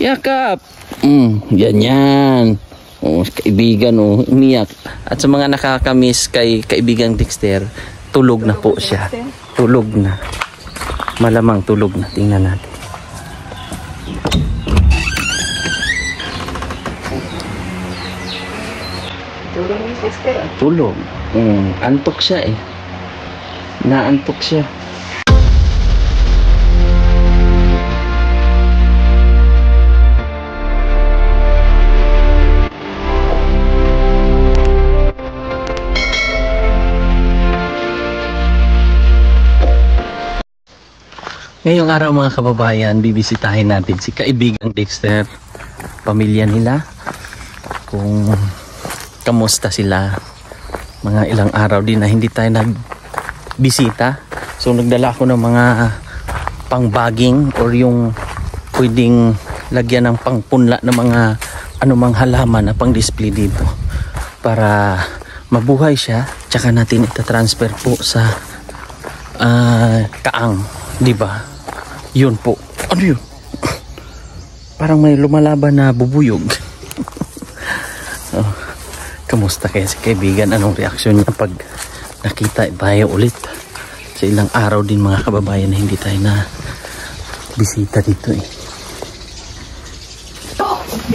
Yakap. Yan. Oh, kaibigan, umiyak. At sa mga nakakamiss kay kaibigang Dexter, tulog na po siya. Tulog na. Malamang tulog na. Tingnan natin. Tulog ni Dexter. Tulog. Antok siya eh. Naantok siya. Ngayong araw mga kababayan, bibisitahin natin si kaibigang Dexter, pamilya nila, kung kamusta sila. Mga ilang araw din na hindi tayo nagbisita. So nagdala ako ng mga pangbaging or yung pwedeng lagyan ng pangpunla ng mga anumang halaman na pang display dito para mabuhay siya. Tsaka natin itatransfer po sa kaang, di ba? Yun po. Ano yun? Parang may lumalaban na bubuyog. Kamusta kaya si kaibigan? Anong reaksyon niya pag nakita tayo ulit? Sa ilang araw din mga kababayan na hindi tayo na bisita dito eh.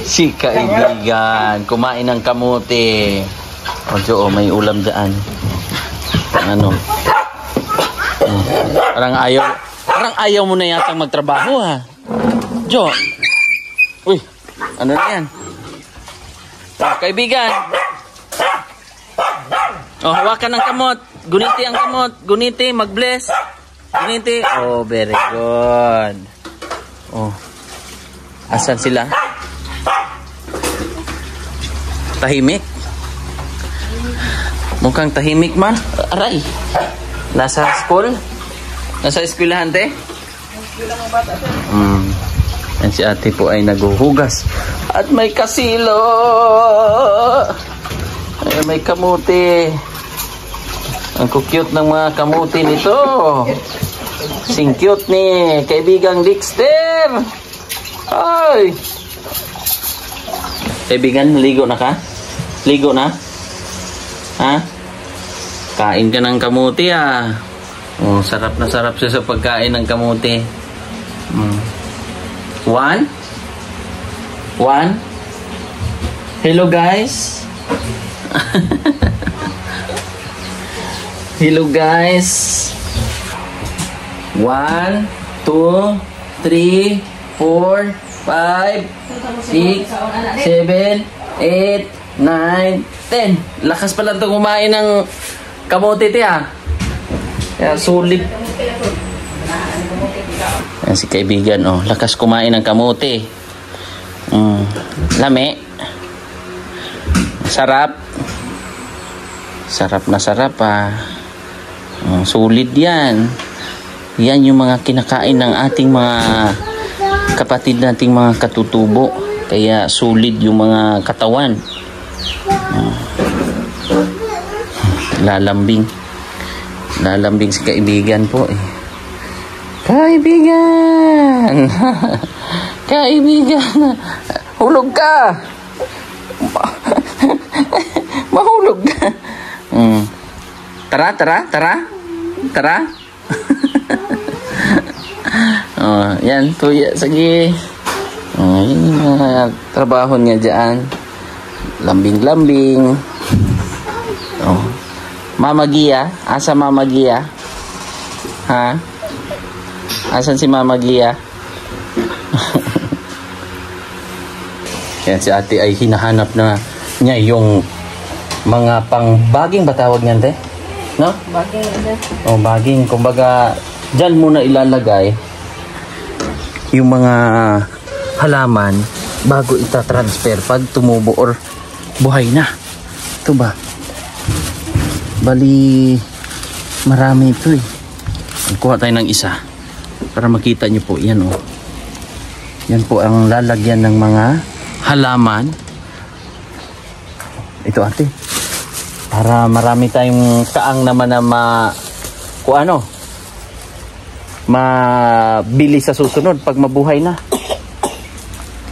Si kaibigan, kumain ng kamote. O may ulam dyan. Ano? Parang ayaw mo na yata magtrabaho ha. Jo. Uy, ano na yan? Kaibigan. Hawakan ng kamot. Guniti ang kamot. Guniti, mag-bless. Guniti. Very good. Asan sila? Tahimik. Mukhang tahimik man. Aray. Nasa school? Nasa eskwelahan, te? Eskwelahan ng bata, sir. Yan si ate po ay naguhugas. At may kasilo. Ay, may kamuti. Ang cute ng mga kamuti nito. Sing cute ni kaibigang Dexter. Ay. Kaibigan, ligo na ka? Ligo na? Ha? Kain ka ng kamuti ah. Sarap na sarap siya sa pagkain ng kamuti. One? Hello guys. Hello guys. 1, 2, 3, 4, 5, 6, 7, 8, 9, 10. Lakas pala ito kumain ng kamote ah. Kaya sulit. Yan si kaibigan lakas kumain ng kamote. Lami. Sarap. Sarap na sarap sulit yan. Yan yung mga kinakain ng ating mga kapatid nating mga katutubo. Kaya sulit yung mga katawan. Lalambing si kaibigan po eh. Kaibigan! Kaibigan! Hulog ka! Mahulog ka! Tara! Yan, tuya. Sige. Yan yung mga trabaho niya dyan. Lambing-lambing. Mama Gia, asa Mama Gia? Ha? Asan si Mama Gia? Yan si ate ay hinahanap na niya yung mga pangbaging ba tawag niyan, te? No? Baging, sir. Baging. Kumbaga, dyan muna ilalagay yung mga halaman bago itatransfer pag tumubo or buhay na. Ito ba? Bali marami ito eh. Kuha tayo ng isa para makita nyo po. Yan yan po ang lalagyan ng mga halaman. Ito ate, para marami tayong kaang naman na mabili sa susunod pag mabuhay na.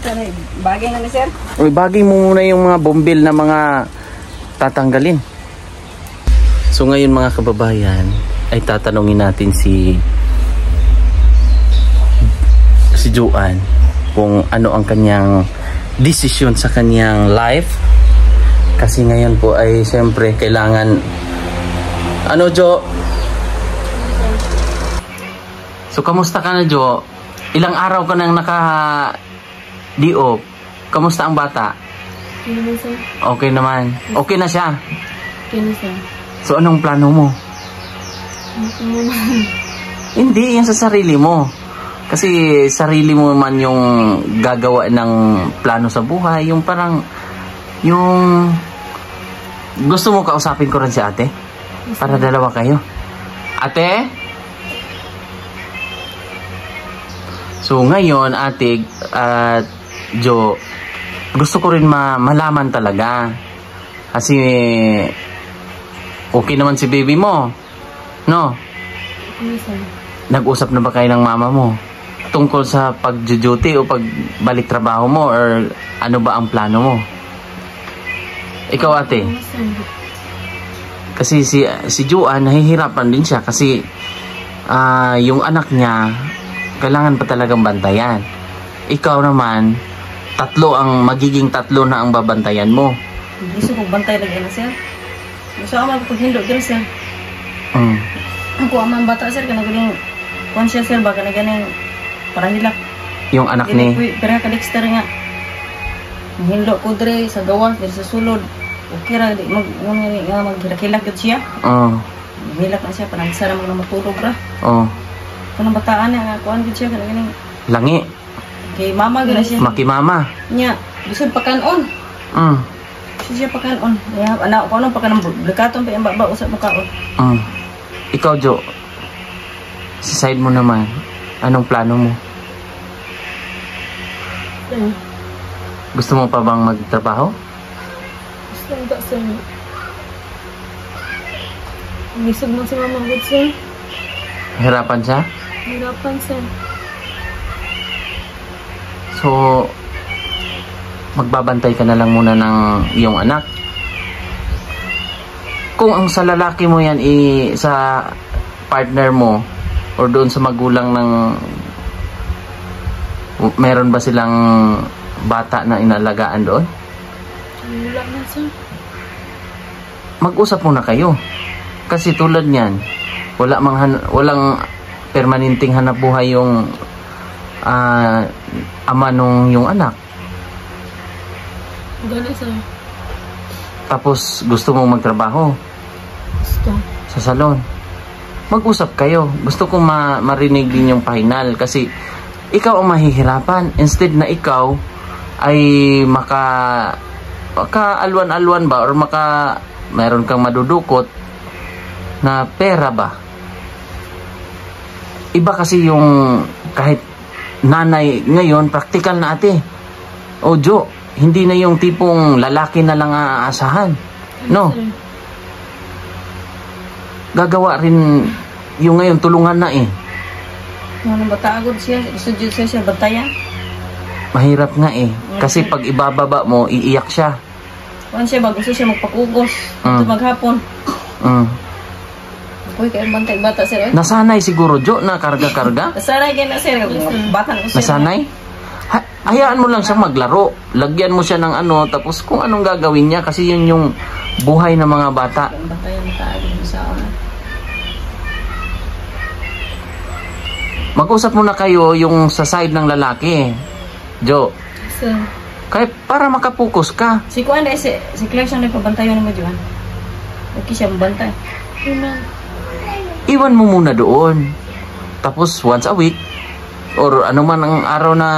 Sana, bagay na ni sir. Uy, bagay mo muna yung mga bombil na mga tatanggalin. So ngayon mga kababayan, ay tatanungin natin si Joanne kung ano ang kanyang desisyon sa kanyang life. Kasi ngayon po ay siyempre kailangan ano, Jo? So kamusta ka na, Jo? Ilang araw ka nang naka-diop? Kamusta ang bata? Okay naman sir. Okay naman. Okay na siya. Okay na sir. So anong plano mo? Hindi, yan sa sarili mo. Kasi sarili mo man yung gagawa ng plano sa buhay. Yung parang, yung gusto mo kausapin ko rin si ate? Para dalawa kayo. Ate? So ngayon, ate at Jo, gusto ko rin malaman talaga. Kasi okay naman si baby mo. No? Nag-usap na ba kayo ng mama mo tungkol sa pag-duty o pagbalik trabaho mo, or ano ba ang plano mo? Ikaw, ate? Kasi si Joanne nahihirapan din siya kasi yung anak niya kailangan pa talagang bantayan. Ikaw naman, magiging tatlo na ang babantayan mo. Gusto kong bantay lagi na sir. Gusto ko magpaghindo din sir. Ako ang bata sir, kana ganing conscious sir, baka na ganing para hilak. Yung anak ni... Pero ka Dexter nga. Hindo ko dre sa gawas, dre sa sulod. Okay ra, maghilak-hilak yun siya. Hilak na siya, panagsara mo na matulog ra. Kanang bataan niya, kuhaan yun siya, kana ganing... Langi. Kay mama gina siya. Makimama. Nya, gusto pakanon. Gusto siya pakanon. Anak ko anong pakanon, blikaton pa yung baba, usap mo kaon. Ikaw, Jo, sa side mo naman, anong plano mo? Gusto mo pa bang magtrabaho? Gusto mo ba sir? Misog mo si mama good sir. Hirapan siya? Hirapan sir. So, magbabantay ka na lang muna ng iyong anak. Kung ang sa lalaki mo yan sa partner mo or doon sa magulang ng meron ba silang bata na inalagaan doon? Wala na sir. Mag-usap muna kayo. Kasi tulad niyan, walang permanenteng hanap buhay yung ama nung yung anak. Gano'n sir. Tapos gusto mo magtrabaho Gusto. sa salon. Mag-usap kayo. Gusto ko marinig din yung pahinal kasi ikaw ang mahihirapan. Instead na ikaw ay maka-alwan-alwan ba or meron kang madudukot na pera ba. Iba kasi yung kahit nanay ngayon, practical na ate. O Jo, hindi na yung tipong lalaki na lang aasahan. No? Gagawa rin yung ngayon, tulungan na eh. Ano ba taagod siya? Gusto siya bantayan? Mahirap nga eh. Kasi pag ibababa mo, iiyak siya. Kung siya ba, gusto siya magpakugos. Ito maghapon. Uy, kayo bantay bata sir. Nasanay siguro, Jo, na karga-karga? Nasanay kayo na sir. Bata na siya. Nasanay? Hayaan mo lang siya maglaro. Lagyan mo siya ng ano, tapos kung anong gagawin niya, kasi yun yung buhay ng mga bata. Bantayan na taagod sa una. Mag-usap muna kayo yung sa side ng lalaki, Jo. Sir. Kaya para makapokus ka. Si Kuan si Claire siya na pabantayan mo Juan. Okay siya mabantay. Iwan mo muna doon. Tapos once a week or ano man ang araw na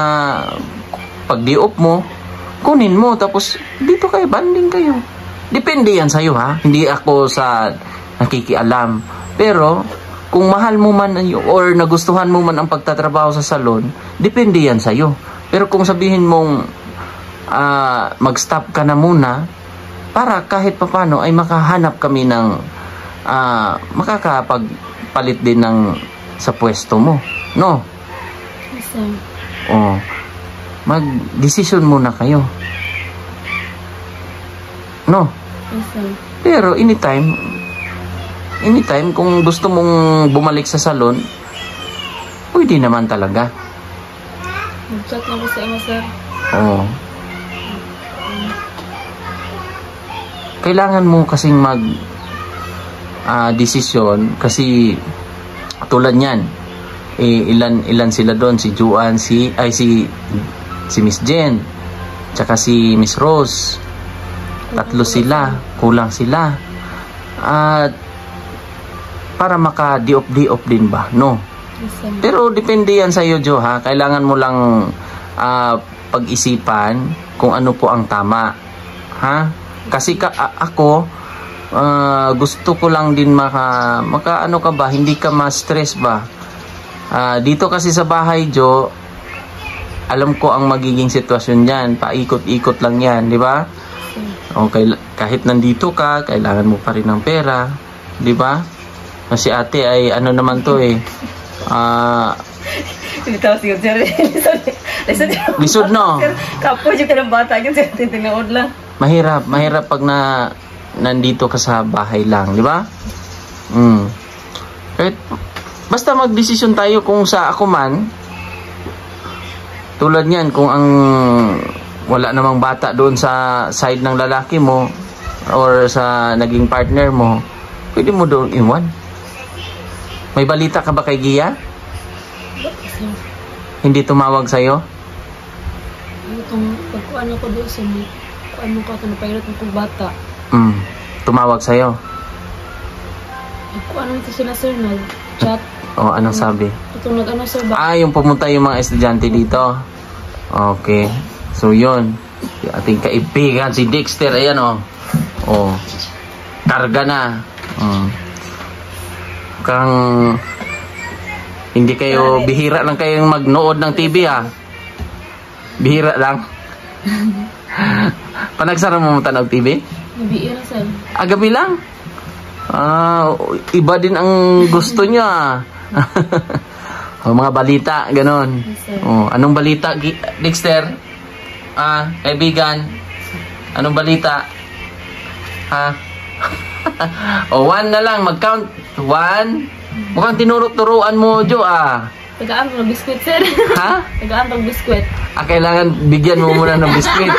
pag-di-off mo, kunin mo tapos dito kayo, banding kayo. Depende yan sa'yo ha. Hindi ako sa nakikialam. Pero kung mahal mo man or nagustuhan mo man ang pagtatrabaho sa salon, depende yan sa'yo. Pero kung sabihin mong mag-stop ka na muna para kahit papano ay makahanap kami ng makakapagpalit din ng sa pwesto mo, no? Yes, sir. Oh. mag-desisyon muna kayo. No? Yes, sir. Pero anytime kung gusto mong bumalik sa salon, pwede naman talaga. Mag-chat na ko sa imo, sir. Oo. Kailangan mo kasing desisyon kasi tulad niyan. Ilan sila doon, si Juan, si Miss Jen, tsaka si Miss Rose. 3 sila, kulang sila. At para maka-diop din ba, no? Pero depende yan sa iyo, Jo, ha? Kailangan mo lang pag-isipan kung ano po ang tama, ha? Kasi ako gusto ko lang din maka ano ka ba, hindi ka ma-stress ba? Dito kasi sa bahay, Jo, alam ko ang magiging sitwasyon diyan, paikot-ikot lang yan, di ba? Okay, kahit nandito ka, kailangan mo pa rin ng pera, di ba? Kasi ate ay ano naman to lisod, no? Kapo dyan ka ng bata yun, sir. Tinood lang. Mahirap pag nandito ka sa bahay lang, di ba? Kahit basta magdesisyon tayo kung sa ako man, tulad niyan, kung ang wala namang bata doon sa side ng lalaki mo or sa naging partner mo, pwede mo doon iwan. May balita ka ba kay Gia? Hindi tumawag sa'yo? Itong pagkuhan ako doon sa ano ka, napahirap ng bata. Tumawag sa'yo? Pagkuhan nito sila, sir, nag-chat. Anong sabi? Itong nag-ano, sir, ba? Yung pumunta yung mga estudyante dito. Okay. So, yun. Yung ating kaibigan, si Dexter, ayan, karga na. Kang hindi kayo, bihira lang kayong magnood ng TV, ha? Bihira lang. Panagsara mo matanog TV? Bihira, sir. Gabi lang? Iba din ang gusto niya. Mga balita, ganon. Yes, Anong balita, Dexter? Kaibigan, anong balita? One na lang, mag-count. 1. Mukhang tinuro-turuan mo, Jo, Tagaan ng biskwit, sir. Ha? Tagaan ng biskwit. Kailangan bigyan mo muna ng biskwit.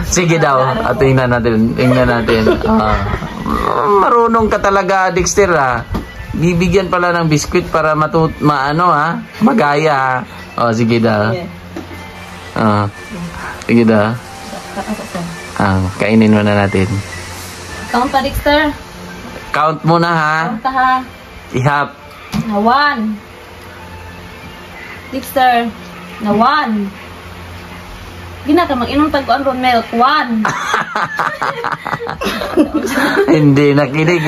Sige daw, tingnan natin. Marunong ka talaga, Dexter, Bibigyan pala ng biskwit para magaya, sige daw. Sige daw. Kainin muna natin. Count pa, Dexter. Count muna, ha? Count ha. Ihap. Na 1. Dexter. Na 1. Gina ka mag-inom tag-on ron milk. 1. Hindi nakinig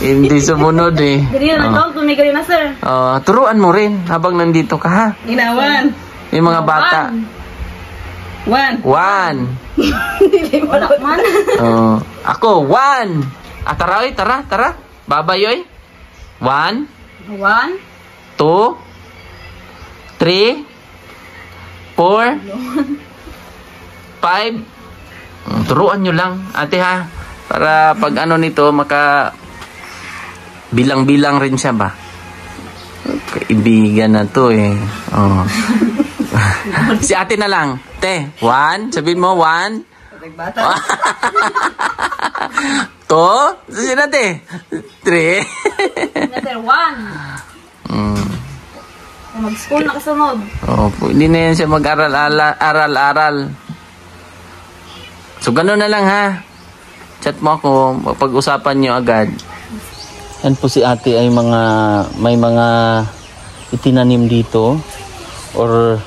Hindi sumunod Ganyan na count. Tumigay na, sir. Turuan mo rin habang nandito ka, ha? Gina, 1. Yung mga bata. 1. Wala man. Ako, 1. Tara. Babayoy. 1. 2. 3. 4. 5. Turuan nyo lang, ate, ha? Para pag nito, bilang-bilang rin siya ba? Kaibigan na to, Si ate na lang. Te, 1. Sabihin mo, 1. Bata. 2. Sabihin natin. 3. Another 1. Mag-school na kasunod. Hindi na yan siya mag-aral-aral. So, gano'n na lang, ha? Chat mo ako. Pag-usapan nyo agad. Yan po si ate ay may mga itinanim dito. Or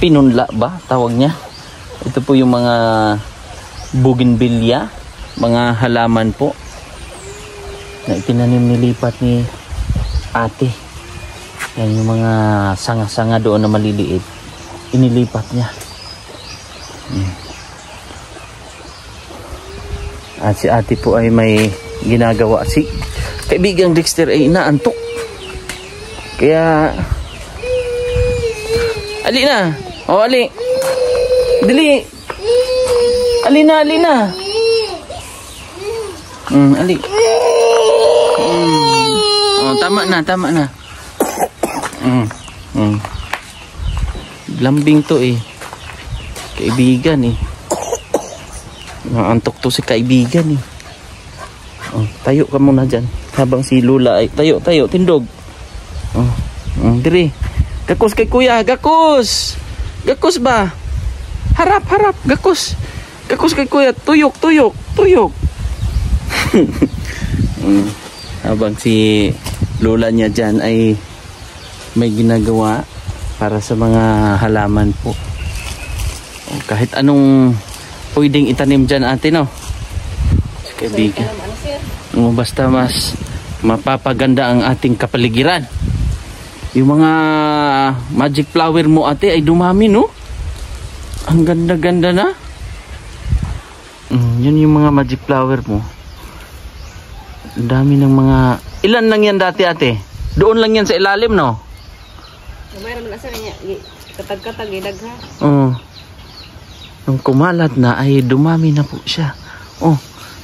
pinunla ba? Tawag niya. Ito po yung mga bougainvillea, mga halaman po na itinanim, nilipat ni ate. Yan yung mga sanga-sanga doon na maliliit, inilipat niya. At si ate po ay may ginagawa. Si kaibigang Dexter ay inaantok, kaya Ali na. Oh, ali. Dili. Ali na, ali na. Ali. Oh, tama na, tama na. Lambing to eh. Kaibigan eh. Naantok to si kaibigan eh. Oh, tayo ka muna dyan. Habang si Lula ay tayo, tindog. Diri. Gakos kay kuya, gakos. Gakos ba? Harap, gakos. Gakos kay kuya, tuyok. Habang si Lola niya dyan ay may ginagawa para sa mga halaman po. Kahit anong pwedeng itanim dyan ate, no? Kaibigan. Basta mas mapapaganda ang ating kapaligiran. Yung mga magic flower mo ate ay dumami, no? Ang ganda-ganda na. Yun yung mga magic flower mo. Ang dami ng mga... Ilan lang yan dati ate? Doon lang yan sa ilalim, no? Mayroon na sa kanya. Katag-katag, idagha. Nung kumalat na ay dumami na po siya.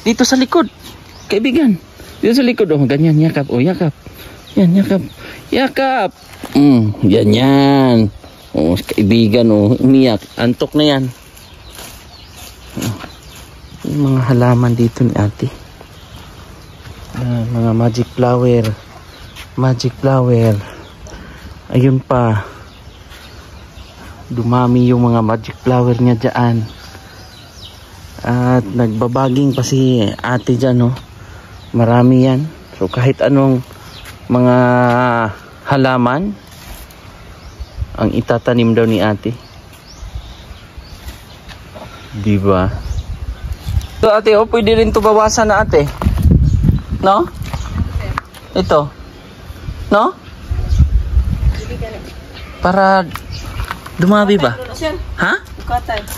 Dito sa likod. Kaibigan. Dito sa likod. Ganyan, yakap. Yakap. Yan, yakap. Yakap. Yan. Kaibigan, umiyak. Antok na yan. Yung mga halaman dito ni ate. Mga magic flower. Ayun pa. Dumami yung mga magic flower niya dyan. At nagbabaging pa si ate dyan, no? Marami yan. So kahit anong mga halaman ang itatanim daw ni ate. Diba? So ate, pwede rin to bawasan na ate. No? Ito. No? Para dumami ba? Ha?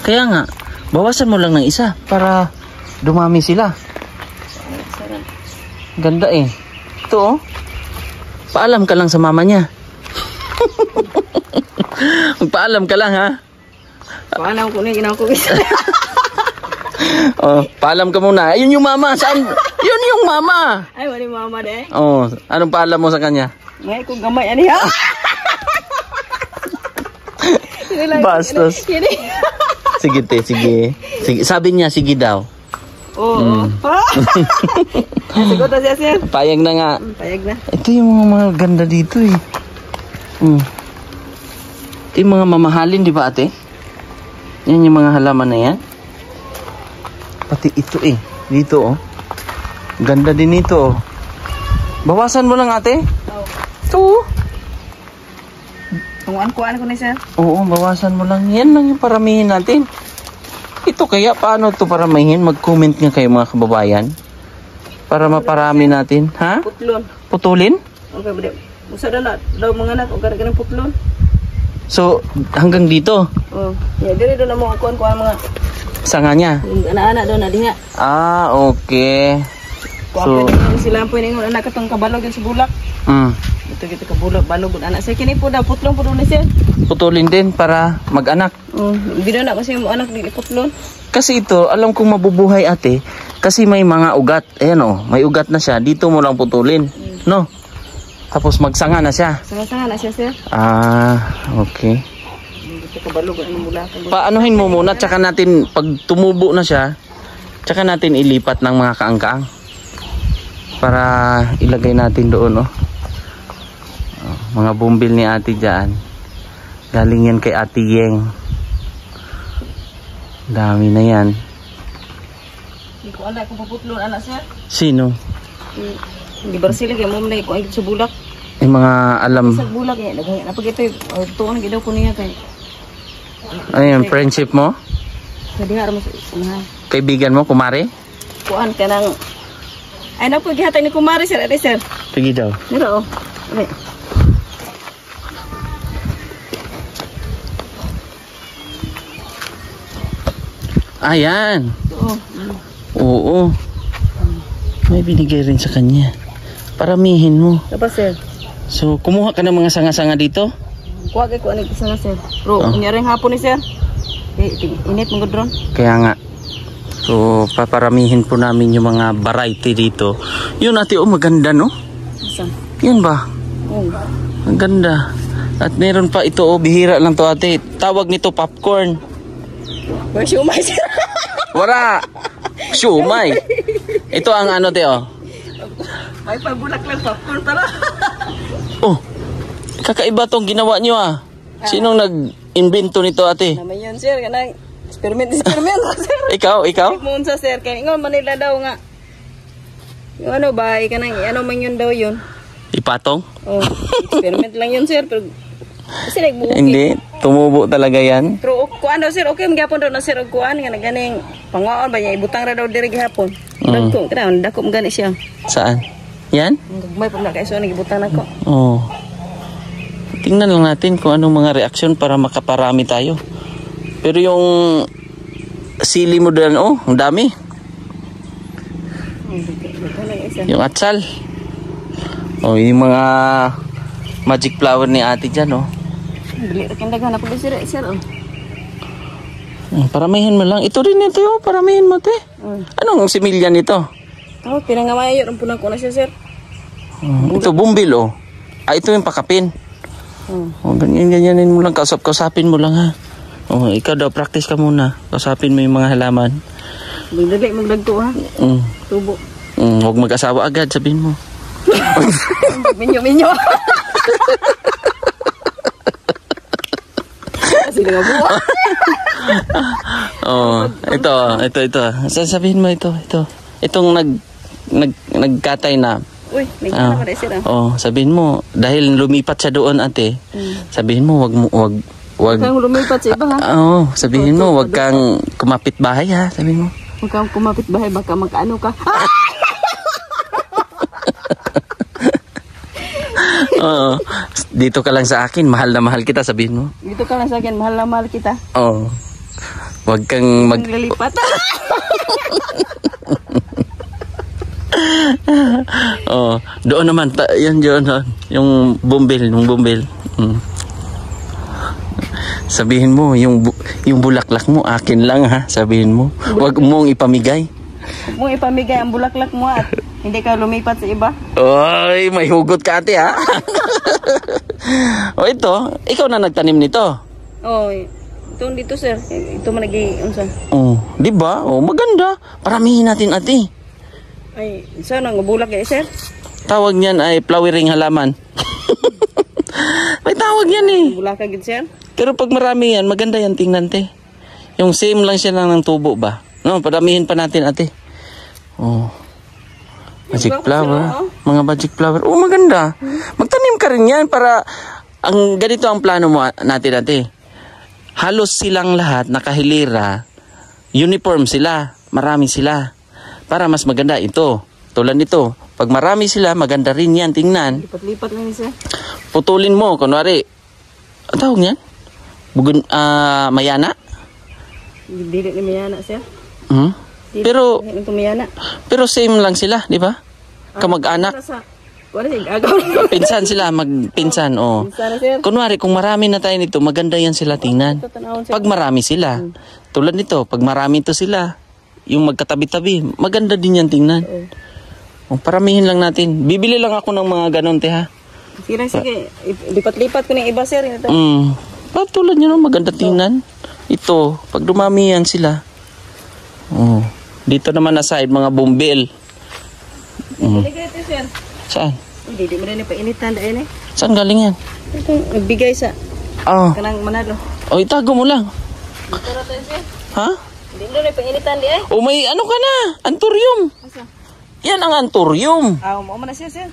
Kaya nga. Bawasan mo lang ng isa para dumami sila. Ganda eh. Ito Paalam ka lang sa mama niya. Magpaalam ka lang ha. Paalam ko na ginawa ko. Paalam ka muna. Ayun yung mama. Saan? Yun yung mama. Ay, wala yung mama de. Anong paalam mo sa kanya? May kung gamay ani ha. Bastos. Sige te, sige. Sabi niya, sige daw. Oo. Siguro siya sir. Payag na nga. Payag na. Ito yung mga ganda dito eh. Ito yung mga mamahalin, di ba ate? Yan yung mga halaman na yan. Pati ito eh. Dito Ganda din ito Bawasan mo lang ate. Ito Tunguan ko na sir. Oo, bawasan mo lang. Yan lang yung paramihin natin. Ito kaya, paano ito paramihin? Mag-comment nga kayo mga kababayan. Para maparami natin. Ha? Putlon. Putulin? Okay, bade. Usa daw mga anak o ganang putlon. So, hanggang dito? Dire doon na mo kuan mga sanga niya? Anak-anak doon na diha. Okay. So, sila po ningon anak katong kabalog sa bulak. Ito kabulog, balog anak. Sa kini po daw putlon po doon siya. Putulin din para mag-anak. Bino na kasi mo anak di putlon. Kasi ito, alam kong mabubuhay ate, kasi may mga ugat. Ayan may ugat na siya. Dito mo lang putulin. No? Tapos magsanga na siya. Sanga na siya, sir. Okay. Ito kabalog ang bulak. Paanohin mo muna, tsaka natin, pag tumubo na siya, tsaka natin ilipat ng mga kaangkaang. Para ilagay natin doon, mga bumbil ni ate dyan. Galing yan kay ate Yeng. Dami na yan. Hindi ko alam kung paputlon anak siya. Sino? Hindi ba sila kaya mo na ko sa bulak? Yung mga alam. Sa bulak niya. Napag ito tuon gidaw ko niya kay. Ayun, friendship mo? Sa diha mo sa kaibigan mo, kumare? Kuan ka nang ay na po gihatag ni kumare sir, ate sir. Sige daw. Dito Okay. Ayan. Oo. May binigay rin sa kanya. Paramihin mo. Tapos sir. So, kumuha ka ng mga sanga-sanga dito? Kuha kay ko ani isa na sir. Bro, kunyari hapon ni sir. Init mo gudron. Kaya nga. So, paparamihin po namin yung mga variety dito. Yun ate, oh, maganda no? Isa. Yun ba? Oh. Ang ganda. At meron pa ito, oh, bihira lang to ate. Tawag nito popcorn. Wala siumay sir. Wala. Siumay. Ito ang ano te, oh. May pabulak lang popcorn para. Oh, kakaiba tong ginawa nyo ah. Sinong nag-invento nito ate? Naman yun sir, kanang experiment sir. Ikaw? Mo sa sir, kaya ingon Manila daw nga. Yung ano ba, kanang ano man yun daw yun. Ipatong? Oh, experiment lang yun sir, pero kasi nagbuki. Hindi, tumubo talaga yan. Pero kuan daw sir, okay magyapon daw na sir og kuan nga ganing pangaon ba niya ibutang ra daw diri gihapon. Dagko, kana dako gani siya. Saan? Yan? Gagmay pa na kay so nagibutang nako. Oh. Tingnan lang natin kung anong mga reaksyon para makaparami tayo. Pero yung sili mo doon, oh, ang dami. Yung atsal. Oh, yung mga magic flower ni ate dyan, oh. Bili ra kang daghan ako sir, sir. Oh. Paramihin mo lang. Ito rin ito, oh. Paramihin mo, te. Anong similya nito? Oh, pinangamayo ron punan ko na siya, sir. Ito, bumbil, oh. Ah, ito yung pakapin. Oh, ganyanin mo lang. Kausapin mo lang, ha. Oh, ikaw daw, practice ka muna. Kausapin mo yung mga halaman. Dali magdagto, ha. Tubo. Huwag mag-asawa agad, sabihin mo. Minyo. Sige nga buwa. Oh, ito. Sabihin mo ito. Itong nagkatay na. Uy, nagkita ka rin sila. Oh, sabihin mo, dahil lumipat siya doon, ate. Sabihin mo, wag kang lumipat sa iba, ha? Oo, sabihin mo, wag kang kumapit bahay, ha? Sabihin mo. Wag kang kumapit bahay, baka magkaano ka. Oo. Dito ka lang sa akin, mahal na mahal kita, sabihin mo. Dito ka lang sa akin, mahal na mahal kita. Oo. Wag kang Maglilipat. Oh, doon naman, yan doon, yung bumbil. Sabihin mo, yung bulaklak mo, akin lang, ha? Sabihin mo. Wag mong ipamigay. Huwag mong ipamigay ang bulaklak mo at hindi ka lumipat sa iba. Oy, may hugot ka ate, ha? O ito, ikaw na nagtanim nito. Oh, ito dito sir. Ito man unsa. Oh, di ba? Oh, maganda. Paramihin natin ate. Ay, sana nga bulak kay sir. Tawag niyan ay flowering halaman. May tawag yan eh. Bulak ka gid sir. Pero pag marami yan, maganda yan tingnan te. Yung same lang siya lang ng tubo ba? No, padamihin pa natin ate. Oh. Magic flower. Mga magic flower. Oh, maganda. Magtanim ka rin yan para ganito ang plano mo natin ate. Halos silang lahat nakahilera. Uniform sila. Marami sila. Para mas maganda ito. Tulad nito. Pag marami sila, maganda rin yan. Tingnan. Lipat-lipat lang sir. Putulin mo. Kunwari. Ang tawag yan? Mayana? Dili ni mayana sir. Pero same lang sila, di ba? Kamag-anak. Pinsan sila, magpinsan, oh. Kunwari, kung marami na tayo nito, maganda yan sila tingnan. Pag marami sila, tulad nito, pag marami to sila, yung magkatabi-tabi, maganda din yan tingnan. Oh, paramihin lang natin. Bibili lang ako ng mga ganon, te, ha? Sige. Lipat-lipat ko ng iba, sir. Tulad nyo, maganda tingnan. Ito, pag dumami yan sila. Oh. Dito naman na side, mga bumbil. Dito, sir. Saan? Hindi mo rin painitan dahil eh. Saan galing yan? Ito, nagbigay sa kanang Manalo. Oh, itago mo lang. Pero tayo, sir. Ha? Hindi mo rin painitan di eh. Oh, may ano ka na? Anthurium. Yan ang anthurium. Mo na siya, sir.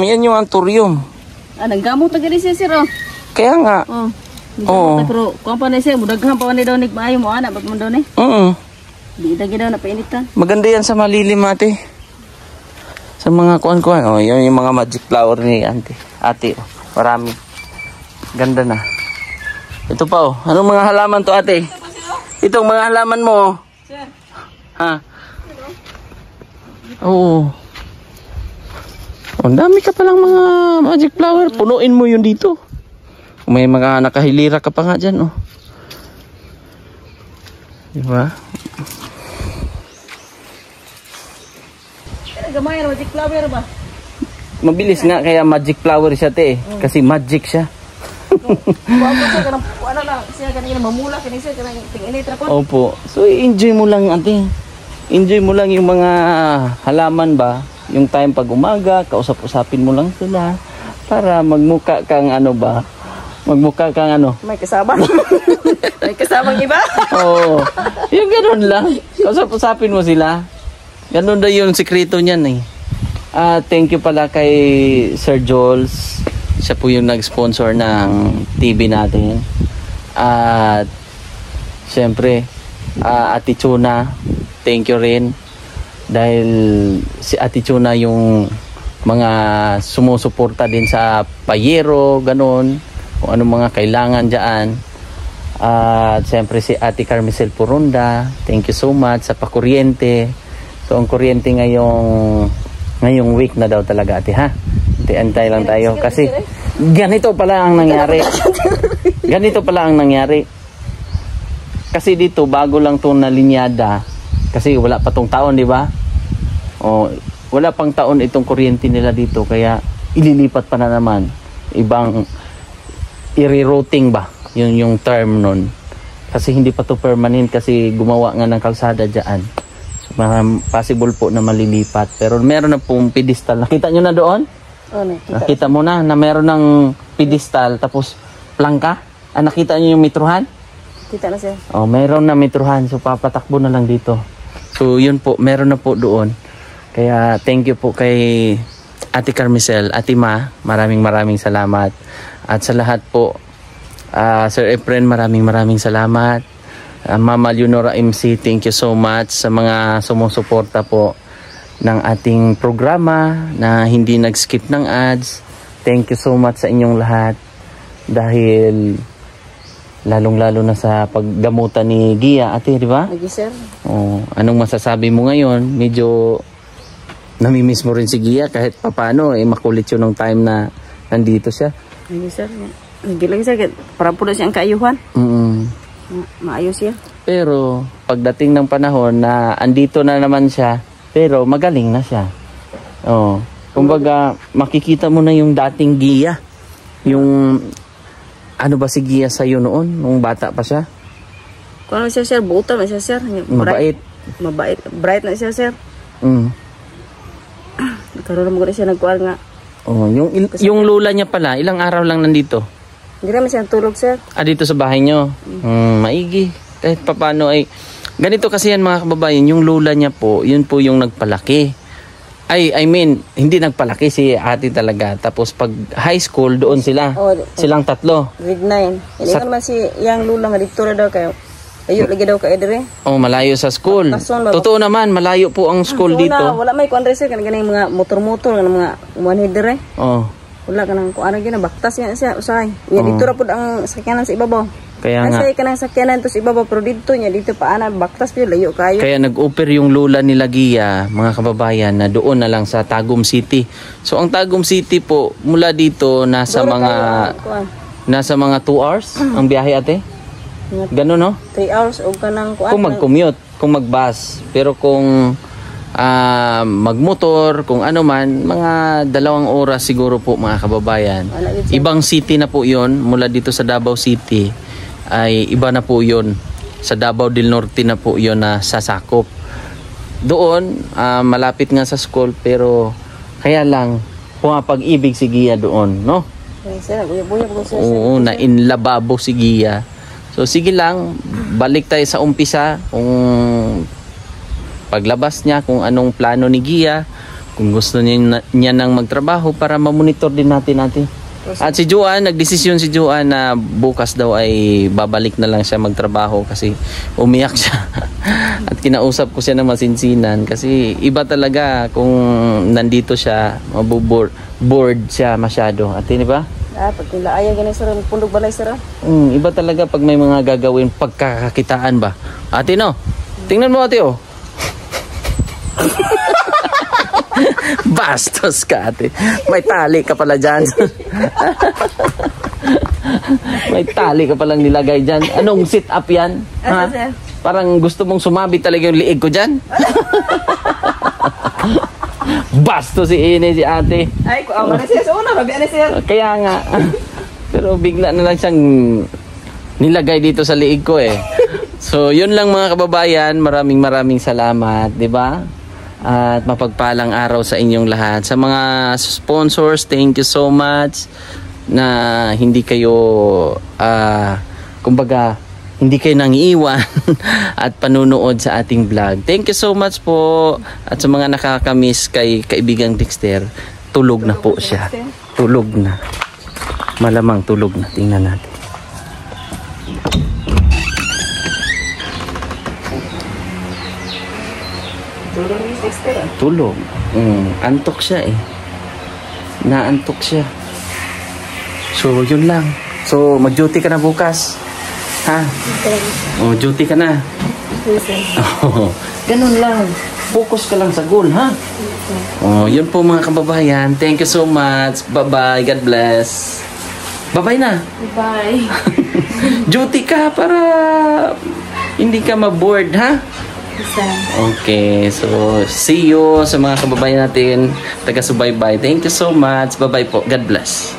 Yan yung anthurium. Naggamot na gani siya, sir, oh. Kaya nga. Oo. Pero kung pa na siya, mudaghan pa ni daw maayo mo anak bag man daw ni. Di dagi daw na painitan. Maganda yan sa malilim, ate. Sa mga kuan-kuan. Oh, yan yung mga magic flower ni ate. Ate, oh. Marami. Ganda na. Ito pa, oh. Anong mga halaman to, ate? Itong mga halaman mo, oh. Sir. Ha? Oo. Ang dami ka palang mga magic flower. Punuin mo yun dito. May mga nakahilira ka pa nga dyan, oh. Diba? Gamay na magic flower ba? Mabilis nga, kaya magic flower siya, te. Kasi magic siya. Bago siya, kanang, ano lang, siya kanina mamula, kanina siya, kanang ting-initra po. Opo. So, enjoy mo lang, ate. Enjoy mo lang yung mga halaman ba? Yung time pag umaga, kausap-usapin mo lang sila para magmuka kang ano ba? Magmuka kang ano? May kasama. May kasamang iba. Oo. Yung ganun lang. Kausap-usapin mo sila. Ganun na yung sikreto niyan eh. Thank you pala kay Sir Jules. Siya po yung nag-sponsor ng TV natin. At syempre, Ate Chuna, thank you rin. Dahil si Ate Chuna yung mga sumusuporta din sa payero, ganun. Kung anong mga kailangan dyan. At syempre si Ate Carmicel Purunda, thank you so much sa pakuryente. So ang kuryente ngayong week na daw talaga, ate, ha? Antay lang tayo kasi ganito pala ang nangyari. Ganito pala ang nangyari. Kasi dito bago lang 'tong nalinyada kasi wala pa tong taon, di ba? O wala pang taon itong kuryente nila dito kaya ililipat pa na naman. Ibang i-rerouting ba? Yun yung term nun. Kasi hindi pa to permanent kasi gumawa nga ng kalsada diyan. Possible po na malilipat. Pero meron na pong pedestal. Nakita nyo na doon? Oh, nakita mo na meron ng pedestal tapos plangka. Nakita nyo yung metruhan? Kita na siya. Oh, meron na metruhan. So papatakbo na lang dito. So yun po, meron na po doon. Kaya thank you po kay Ate Carmicel, Ate Ma. Maraming salamat. At sa lahat po, Sir Efren, maraming salamat. Mama Leonora MC, thank you so much sa mga sumusuporta po ng ating programa na hindi nag-skip ng ads. Thank you so much sa inyong lahat dahil lalong-lalo na sa paggamutan ni Gia, ate, di ba? Lagi, sir. Oh, anong masasabi mo ngayon? Medyo namimiss mo rin si Gia kahit papano makulit yun ng time na nandito siya. Lagi, sir. Lagi lang, sir. Para po na siyang kaayuhan. Maayos siya. Pero pagdating ng panahon na andito na naman siya, pero magaling na siya. Oh, kumbaga makikita mo na yung dating Gia. Yung ano ba si Gia sa iyo noon nung bata pa siya? Kung ano siya, sir, buta na siya, sir. Mabait. Mabait. Bright na siya, sir. Nagkaroon mo na siya nagkuhan nga. Oh, yung lula niya pala, ilang araw lang nandito? Hindi naman siya tulog, sir. Dito sa bahay nyo? Maigi. Kahit papano ay... Ganito kasi yan mga kababayan, yung lula niya po, yun po yung nagpalaki. I mean, hindi nagpalaki si ate talaga. Tapos pag high school, doon sila. Silang tatlo. Grade 9. Hindi naman si yang lula nga dito na daw kayo. Ayo lagi daw kayo dire. Oh, malayo sa school. Totoo naman, malayo po ang school dito. Wala may kuan sir, kanang mga motor-motor, mga umuan dire. Oh. Wala ka nang kung ano gina, baktas siya usahay. Nga dito ra pud ang sakyanan sa ibabaw. Kaya nga. Kasi kanang sakyanan to sa ibabaw, pero dito niya, dito pa ana, baktas yun, layo kayo. Kaya nag-offer yung lula nila Gia, mga kababayan, na doon na lang sa Tagum City. So ang Tagum City po, mula dito, nasa mga 2 hours ang biyahe, ate? Ganun, no? 3 hours o kanang kuan. Kung mag-commute, kung mag-bus. Pero kung magmotor, kung ano man, mga 2 oras siguro po mga kababayan. Ibang city na po yon mula dito sa Davao City ay iba na po yon sa Davao del Norte na po yon na sasakop. Doon, malapit nga sa school pero kaya lang pumapag-ibig si Gia doon, no? Oo, na inlababo si Gia. So sige lang, balik tayo sa umpisa kung paglabas niya, kung anong plano ni Gia, kung gusto niya nang magtrabaho para mamonitor din natin. At si Joan, nagdesisyon si Joan na bukas daw ay babalik na lang siya magtrabaho kasi umiyak siya. At kinausap ko siya na masinsinan kasi iba talaga kung nandito siya, bored siya masyado. At di ba? Pag nila ayaw ganun sir, pundog balay sir. Iba talaga pag may mga gagawin pagkakakitaan ba. Ate no, tingnan mo ate oh. Bastos ka, ate. May tali ka pala dyan. May tali ka palang nilagay dyan. Anong sit-up yan? Ha? Parang gusto mong sumabit talaga yung liig ko dyan. Basto si Ine, si ate. Ay, kuawa na siya. So, una, mabiyan na siya. Kaya nga. Pero bigla na lang siyang nilagay dito sa liig ko eh. So, yun lang mga kababayan. Maraming salamat, di ba? At mapagpalang araw sa inyong lahat. Sa mga sponsors, thank you so much na hindi kayo kumbaga hindi kayo nang iiwan at panunood sa ating vlog. Thank you so much po. At sa mga nakakamiss kay kaibigang Dexter, tulog na po siya. Tulog na. Malamang tulog na. Tingnan natin. Tulog ni Dexter. Tulog. Antok siya eh. Naantok siya. So, yun lang. So, mag-duty ka na bukas. Ha? Oh, duty ka na. Oh, ganun lang. Focus ka lang sa goal, ha? Oh, yun po mga kababayan. Thank you so much. Bye-bye. God bless. Bye-bye na. Bye. Duty ka para hindi ka ma-bored, ha? Okay. So, see you sa mga kababayan natin. Taga-subaybay. Thank you so much. Bye-bye po. God bless.